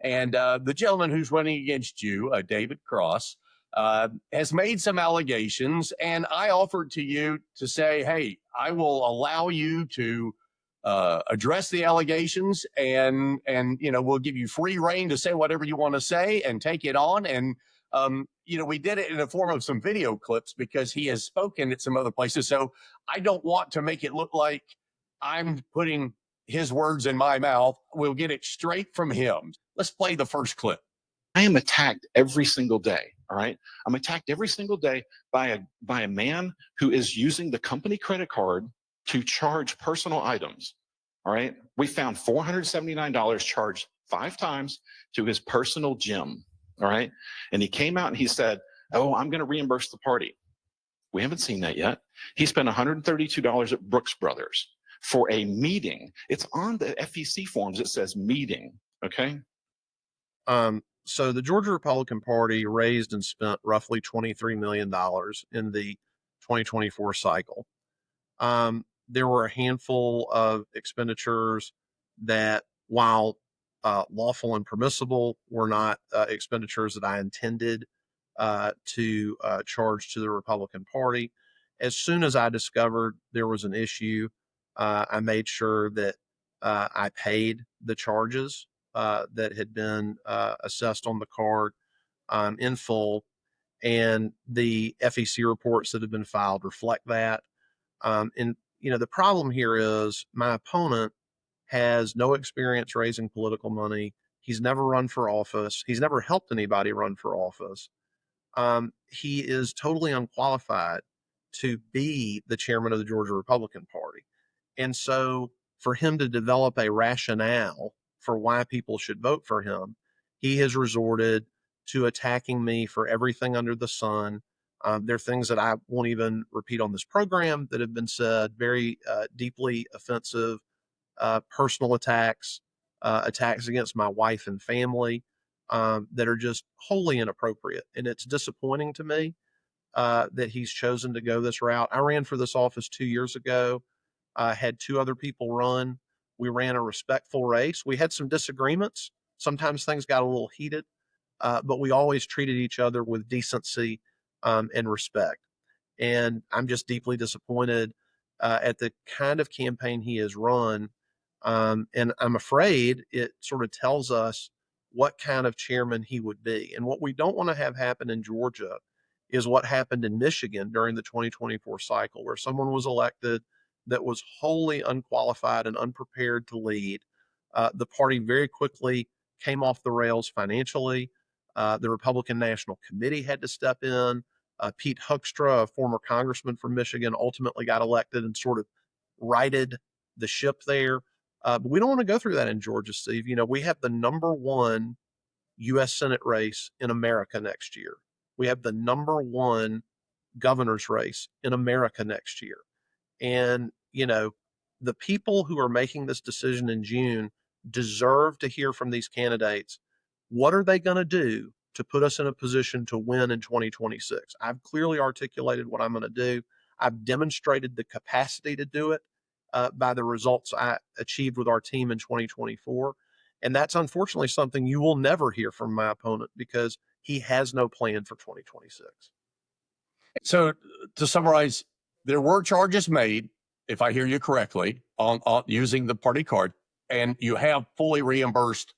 And the gentleman who's running against you, David Cross, has made some allegations. And I offered to you to say, hey, I will allow you to address the allegations, and we'll give you free reign to say whatever you want to say and take it on. And we did it in the form of some video clips because he has spoken at some other places. So I don't want to make it look like I'm putting his words in my mouth. We'll get it straight from him. Let's play the first clip. I am attacked every single day. All right. I'm attacked every single day by a man who is using the company credit card to charge personal items. All right. We found $479 charged 5 times to his personal gym. All right. And he came out and he said, oh, I'm going to reimburse the party. We haven't seen that yet. He spent $132 at Brooks Brothers for a meeting. It's on the FEC forms. It says meeting. Okay. So the Georgia Republican Party raised and spent roughly $23 million in the 2024 cycle. There were a handful of expenditures that, while lawful and permissible, were not expenditures that I intended to charge to the Republican Party. As soon as I discovered there was an issue, I made sure that I paid the charges that had been assessed on the card in full, and the FEC reports that have been filed reflect that. And the problem here is my opponent has no experience raising political money. He's never run for office. He's never helped anybody run for office. He is totally unqualified to be the chairman of the Georgia Republican Party. And so for him to develop a rationale for why people should vote for him, he has resorted to attacking me for everything under the sun. There are things that I won't even repeat on this program that have been said, very deeply offensive, personal attacks, attacks against my wife and family that are just wholly inappropriate. And it's disappointing to me that he's chosen to go this route. I ran for this office 2 years ago. Had 2 other people run. We ran a respectful race. We had some disagreements. Sometimes things got a little heated, but we always treated each other with decency and respect. And I'm just deeply disappointed at the kind of campaign he has run. And I'm afraid it sort of tells us what kind of chairman he would be. And what we don't want to have happen in Georgia is what happened in Michigan during the 2024 cycle, where someone was elected that was wholly unqualified and unprepared to lead. The party very quickly came off the rails financially. The Republican National Committee had to step in. Pete Huckstra, a former congressman from Michigan, ultimately got elected and sort of righted the ship there. But we don't want to go through that in Georgia, Steve. We have the number 1 U.S. Senate race in America next year. We have the number 1 governor's race in America next year. And, the people who are making this decision in June deserve to hear from these candidates. What are they going to do to put us in a position to win in 2026? I've clearly articulated what I'm going to do. I've demonstrated the capacity to do it by the results I achieved with our team in 2024. And that's unfortunately something you will never hear from my opponent because he has no plan for 2026. So to summarize, there were charges made, if I hear you correctly, on using the party card, and you have fully reimbursed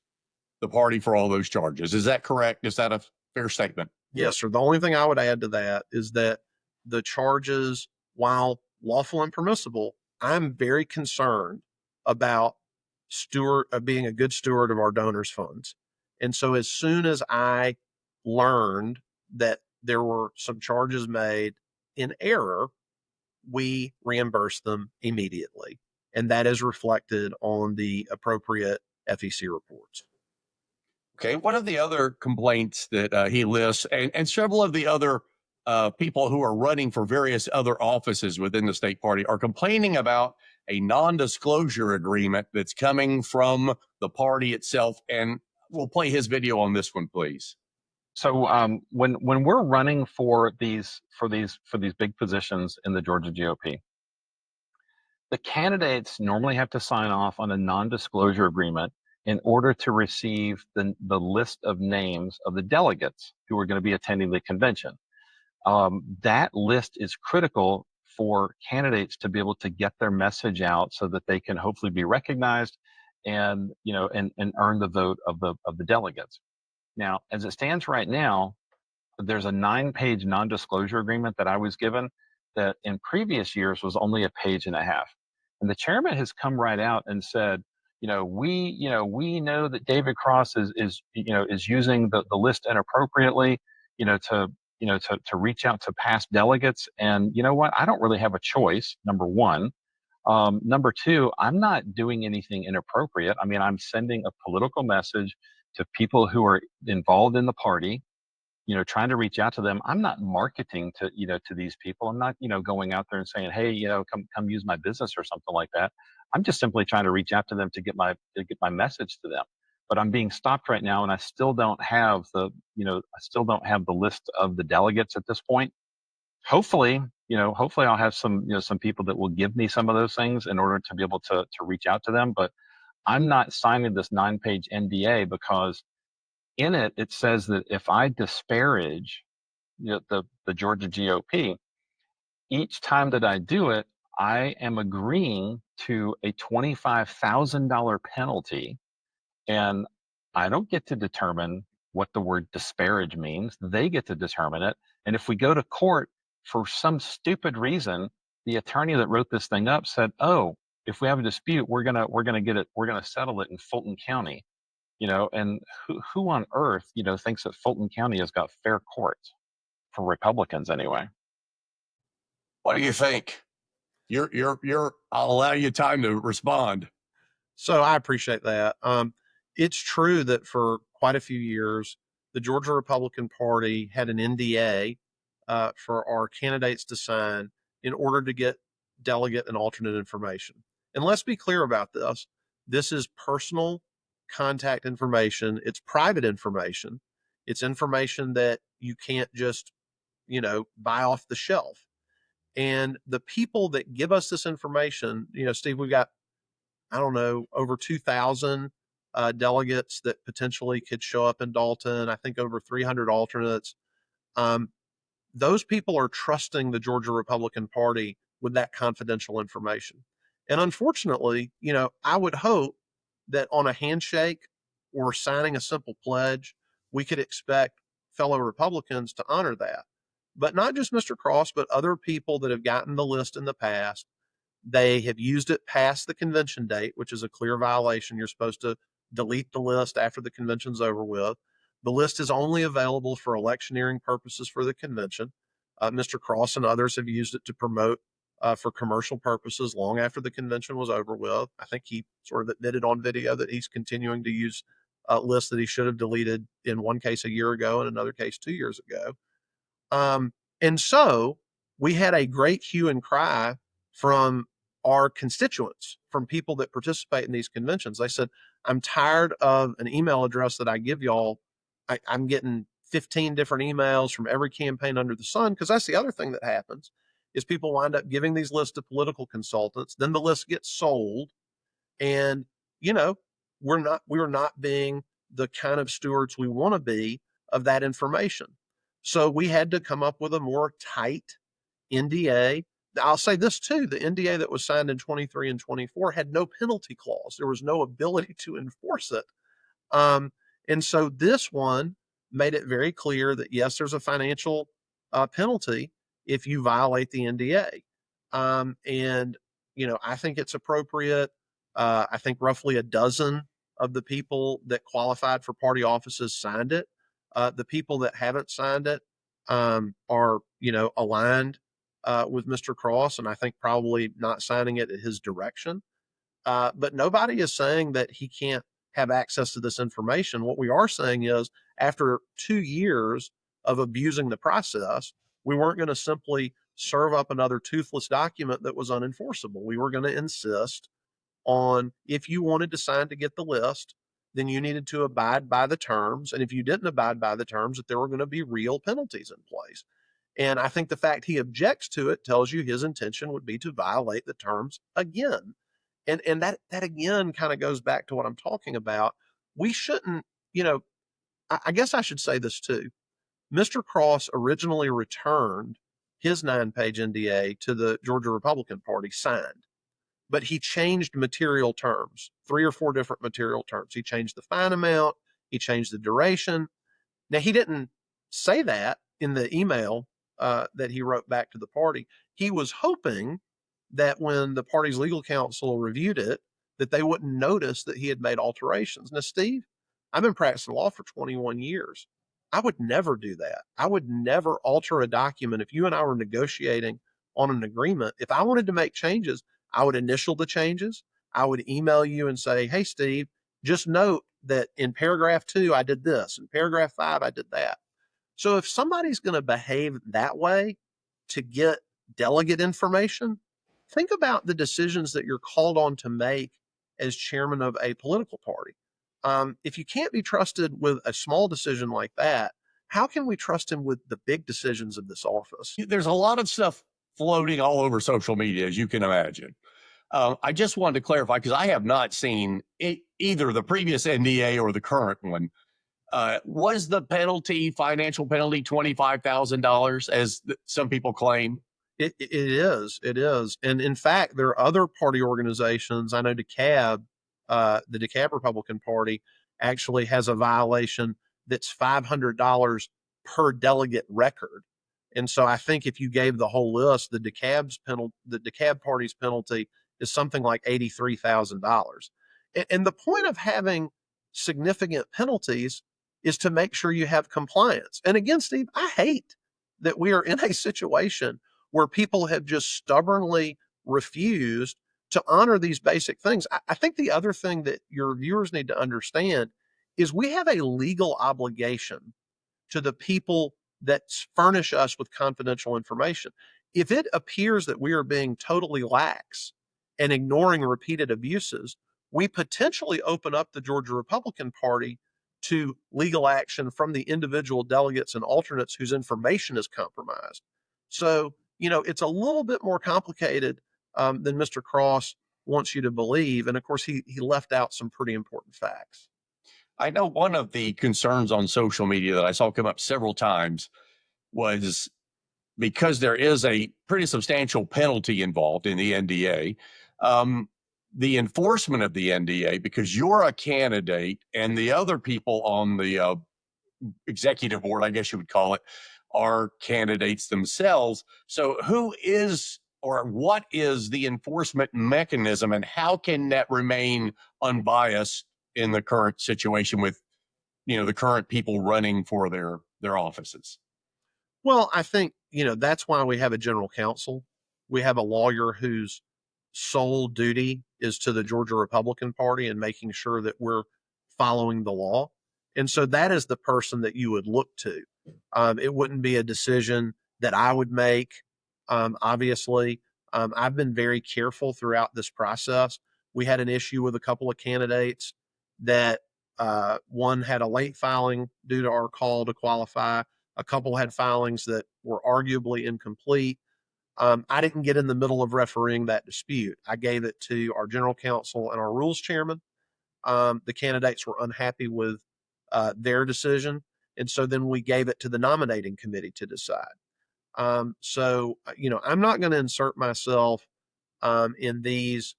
the party for all those charges. Is that correct? Is that a fair statement? Yes, sir. The only thing I would add to that is that the charges, while lawful and permissible, I'm very concerned about being a good steward of our donors' funds. And so as soon as I learned that there were some charges made in error, we reimbursed them immediately. And that is reflected on the appropriate FEC reports. Okay. What are the other complaints that he lists, and several of the other people who are running for various other offices within the state party are complaining about a non-disclosure agreement that's coming from the party itself? And we'll play his video on this one, please. So when we're running for these big positions in the Georgia GOP, the candidates normally have to sign off on a non-disclosure agreement in order to receive the list of names of the delegates who are going to be attending the convention. That list is critical for candidates to be able to get their message out so that they can hopefully be recognized and, and earn the vote of the delegates. Now, as it stands right now, there's a 9-page non-disclosure agreement that I was given that in previous years was only a page and a half. And the chairman has come right out and said, we know that David Cross is using the list inappropriately, to reach out to past delegates. And you know what? I don't really have a choice, number one. Number two, I'm not doing anything inappropriate. I mean, I'm sending a political message to people who are involved in the party, trying to reach out to them. I'm not marketing to these people. I'm not, going out there and saying, hey, come use my business or something like that. I'm just simply trying to reach out to them to get my message to them. But I'm being stopped right now, and I still don't have the list of the delegates at this point. Hopefully, I'll have some people that will give me some of those things in order to be able to reach out to them. But I'm not signing this 9-page NDA because in it, it says that if I disparage the Georgia GOP, each time that I do it, I am agreeing to a $25,000 penalty, and I don't get to determine what the word disparage means. They get to determine it. And if we go to court for some stupid reason, the attorney that wrote this thing up said, "Oh, if we have a dispute, we're gonna settle it in Fulton County." And who on earth, thinks that Fulton County has got fair courts for Republicans anyway? What do you think? I'll allow you time to respond. So I appreciate that. It's true that for quite a few years, the Georgia Republican Party had an NDA for our candidates to sign in order to get delegate and alternate information. And let's be clear about this. This is personal contact information. It's private information. It's information that you can't just, buy off the shelf. And the people that give us this information, Steve, we've got, I don't know, over 2,000 delegates that potentially could show up in Dalton. I think over 300 alternates. Those people are trusting the Georgia Republican Party with that confidential information. And unfortunately, I would hope that on a handshake or signing a simple pledge, we could expect fellow Republicans to honor that. But not just Mr. Cross, but other people that have gotten the list in the past. They have used it past the convention date, which is a clear violation. You're supposed to delete the list after the convention's over with. The list is only available for electioneering purposes for the convention. Mr. Cross and others have used it to promote for commercial purposes long after the convention was over with. I think he sort of admitted on video that he's continuing to use lists that he should have deleted in one case a year ago and another case 2 years ago. And so we had a great hue and cry from our constituents, from people that participate in these conventions. They said, I'm tired of an email address that I give y'all. I'm getting 15 different emails from every campaign under the sun. Because that's the other thing that happens is people wind up giving these lists to political consultants. Then the list gets sold. And, we're not being the kind of stewards we want to be of that information. So we had to come up with a more tight NDA. I'll say this too, the NDA that was signed in 23 and 24 had no penalty clause. There was no ability to enforce it. And so this one made it very clear that yes, there's a financial penalty if you violate the NDA. And, I think it's appropriate. I think roughly a dozen of the people that qualified for party offices signed it. The people that haven't signed it are, aligned with Mr. Cross, and I think probably not signing it at his direction. But nobody is saying that he can't have access to this information. What we are saying is after 2 years of abusing the process, we weren't going to simply serve up another toothless document that was unenforceable. We were going to insist on if you wanted to sign to get the list, then you needed to abide by the terms. And if you didn't abide by the terms, that there were going to be real penalties in place. And I think the fact he objects to it tells you his intention would be to violate the terms again. And that again kind of goes back to what I'm talking about. We shouldn't, I guess I should say this too. Mr. Cross originally returned his 9-page NDA to the Georgia Republican Party signed, but he changed material terms, 3 or 4 different material terms. He changed the fine amount, he changed the duration. Now, he didn't say that in the email that he wrote back to the party. He was hoping that when the party's legal counsel reviewed it, that they wouldn't notice that he had made alterations. Now, Steve, I've been practicing law for 21 years. I would never do that. I would never alter a document. If you and I were negotiating on an agreement, if I wanted to make changes, I would initial the changes. I would email you and say, hey, Steve, just note that in paragraph 2, I did this. In paragraph 5, I did that. So if somebody's going to behave that way to get delegate information, think about the decisions that you're called on to make as chairman of a political party. If you can't be trusted with a small decision like that, how can we trust him with the big decisions of this office? There's a lot of stuff floating all over social media, as you can imagine. I just wanted to clarify because I have not seen either the previous NDA or the current one. Was the penalty, financial penalty, $25,000, as some people claim? It is. It is. And in fact, there are other party organizations. I know DeKalb, the DeKalb Republican Party, actually has a violation that's $500 per delegate record. And so I think if you gave the whole list, the DeKalb party's penalty is something like $83,000. And the point of having significant penalties is to make sure you have compliance. And again, Steve, I hate that we are in a situation where people have just stubbornly refused to honor these basic things. I think the other thing that your viewers need to understand is we have a legal obligation to the people that furnish us with confidential information. If it appears that we are being totally lax and ignoring repeated abuses, we potentially open up the Georgia Republican Party to legal action from the individual delegates and alternates whose information is compromised. So, it's a little bit more complicated than Mr. Cross wants you to believe. And of course, he left out some pretty important facts. I know one of the concerns on social media that I saw come up several times was because there is a pretty substantial penalty involved in the NDA, the enforcement of the NDA, because you're a candidate and the other people on the executive board, I guess you would call it, are candidates themselves. So who is or what is the enforcement mechanism, and how can that remain unbiased in the current situation with, the current people running for their offices? Well, I think, that's why we have a general counsel. We have a lawyer whose sole duty is to the Georgia Republican Party and making sure that we're following the law. And so that is the person that you would look to. It wouldn't be a decision that I would make. Obviously, I've been very careful throughout this process. We had an issue with a couple of candidates that one had a late filing due to our call to qualify. A couple had filings that were arguably incomplete. I didn't get in the middle of refereeing that dispute. I gave it to our general counsel and our rules chairman. The candidates were unhappy with their decision. And so then we gave it to the nominating committee to decide. So, I'm not going to insert myself in these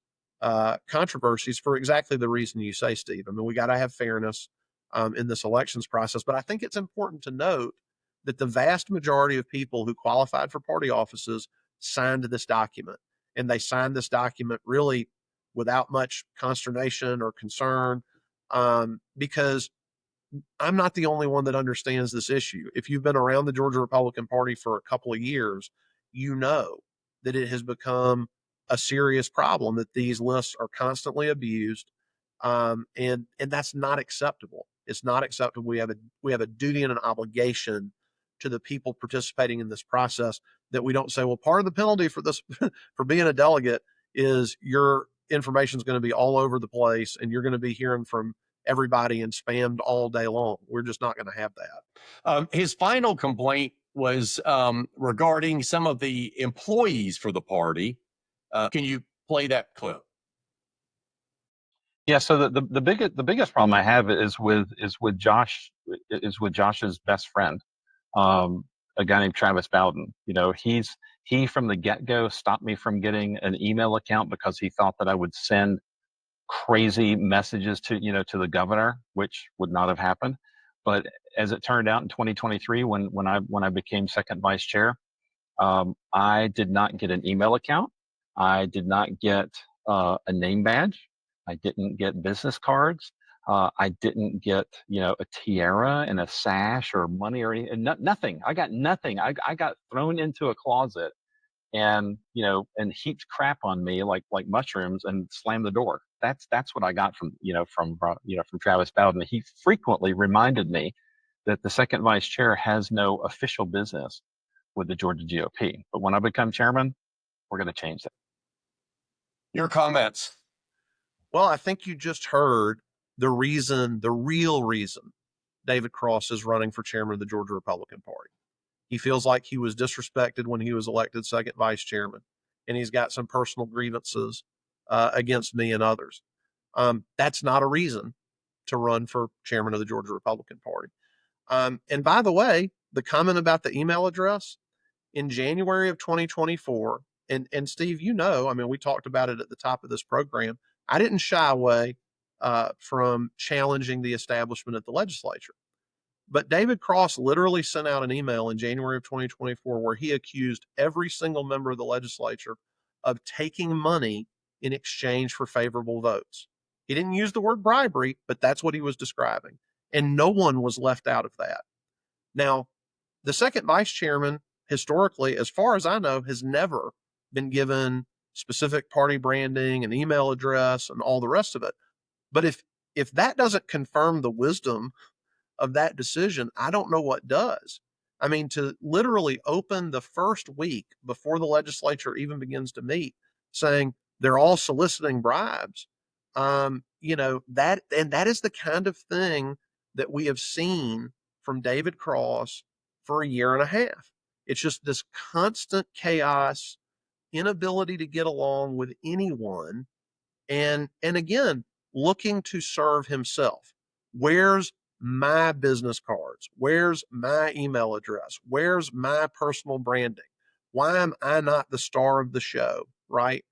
controversies for exactly the reason you say, Steve. I mean, we got to have fairness in this elections process. But I think it's important to note that the vast majority of people who qualified for party offices signed this document. And they signed this document really without much consternation or concern, because I'm not the only one that understands this issue. If you've been around the Georgia Republican Party for a couple of years, you know that it has become a serious problem, that these lists are constantly abused, and that's not acceptable. It's not acceptable. We have a duty and an obligation to the people participating in this process, that we don't say, well, part of the penalty for this for being a delegate is your information is going to be all over the place and you're going to be hearing from everybody and spammed all day long. We're just not going to have that. His final complaint was regarding some of the employees for the party. Can you play that clip? Yeah, so the biggest problem I have is with Josh's best friend, um, a guy named Travis Bowden. He from the get-go stopped me from getting an email account because he thought that I would send crazy messages to the governor, which would not have happened. But as it turned out in 2023, when I became second vice chair, I did not get an email account. I did not get a name badge. I didn't get business cards. I didn't get, a tiara and a sash or money or anything. Nothing. I got nothing. I got thrown into a closet and heaped crap on me like mushrooms and slammed the door. That's what I got from Travis Bowden. He frequently reminded me that the second vice chair has no official business with the Georgia GOP. But when I become chairman, we're going to change that. Your comments. Well, I think you just heard the real reason David Cross is running for chairman of the Georgia Republican Party. He feels like he was disrespected when he was elected second vice chairman, and he's got some personal grievances against me and others. That's not a reason to run for chairman of the Georgia Republican Party. And by the way, the comment about the email address in January of 2024, and Steve, I mean, we talked about it at the top of this program. I didn't shy away from challenging the establishment at the legislature. But David Cross literally sent out an email in January of 2024 where he accused every single member of the legislature of taking money in exchange for favorable votes. He didn't use the word bribery, but that's what he was describing. And no one was left out of that. Now, the second vice chairman, historically, as far as I know, has never been given specific party branding, an email address, and all the rest of it. But if that doesn't confirm the wisdom of that decision, I don't know what does. I mean, to literally open the first week before the legislature even begins to meet, saying they're all soliciting bribes, that is the kind of thing that we have seen from David Cross for a year and a half. It's just this constant chaos, inability to get along with anyone, and again, looking to serve himself. Where's my business cards? Where's my email address? Where's my personal branding? Why am I not the star of the show? Right.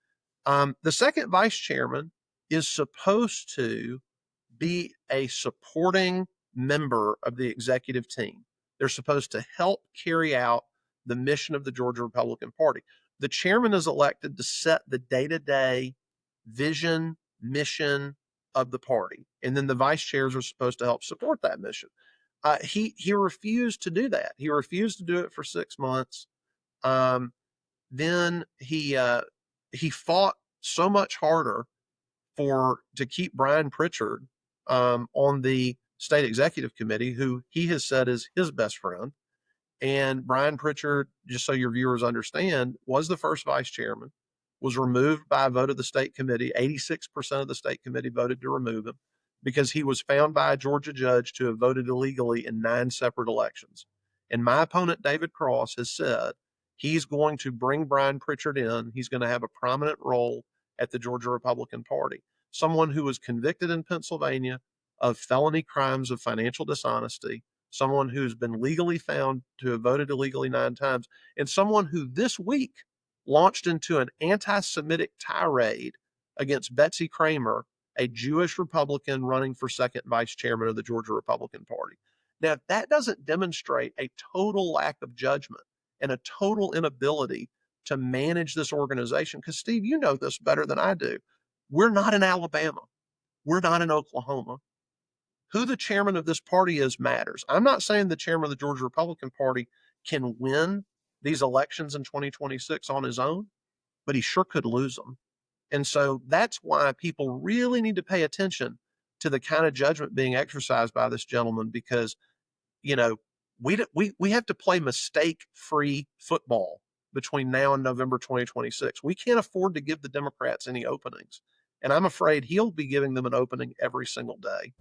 The second vice chairman is supposed to be a supporting member of the executive team. They're supposed to help carry out the mission of the Georgia Republican Party. The chairman is elected to set the day-to-day vision, mission of the party, and then the vice chairs are supposed to help support that mission. He refused to do that. He refused to do it for 6 months. Then he fought so much harder to keep Brian Pritchard on the state executive committee, who he has said is his best friend. And Brian Pritchard, just so your viewers understand, was the first vice chairman, was removed by a vote of the state committee. 86% of the state committee voted to remove him because he was found by a Georgia judge to have voted illegally in 9 separate elections. And my opponent, David Cross, has said he's going to bring Brian Pritchard in. He's going to have a prominent role at the Georgia Republican Party. Someone who was convicted in Pennsylvania of felony crimes of financial dishonesty, someone who's been legally found to have voted illegally 9 times, and someone who this week launched into an anti-Semitic tirade against Betsy Kramer, a Jewish Republican running for second vice chairman of the Georgia Republican Party. Now, if that doesn't demonstrate a total lack of judgment and a total inability to manage this organization, because Steve, you know this better than I do. We're not in Alabama. We're not in Oklahoma. Who the chairman of this party is matters. I'm not saying the chairman of the Georgia Republican Party can win these elections in 2026 on his own, but he sure could lose them. And so that's why people really need to pay attention to the kind of judgment being exercised by this gentleman, because, you know, we have to play mistake-free football between now and November 2026. We can't afford to give the Democrats any openings. And I'm afraid he'll be giving them an opening every single day.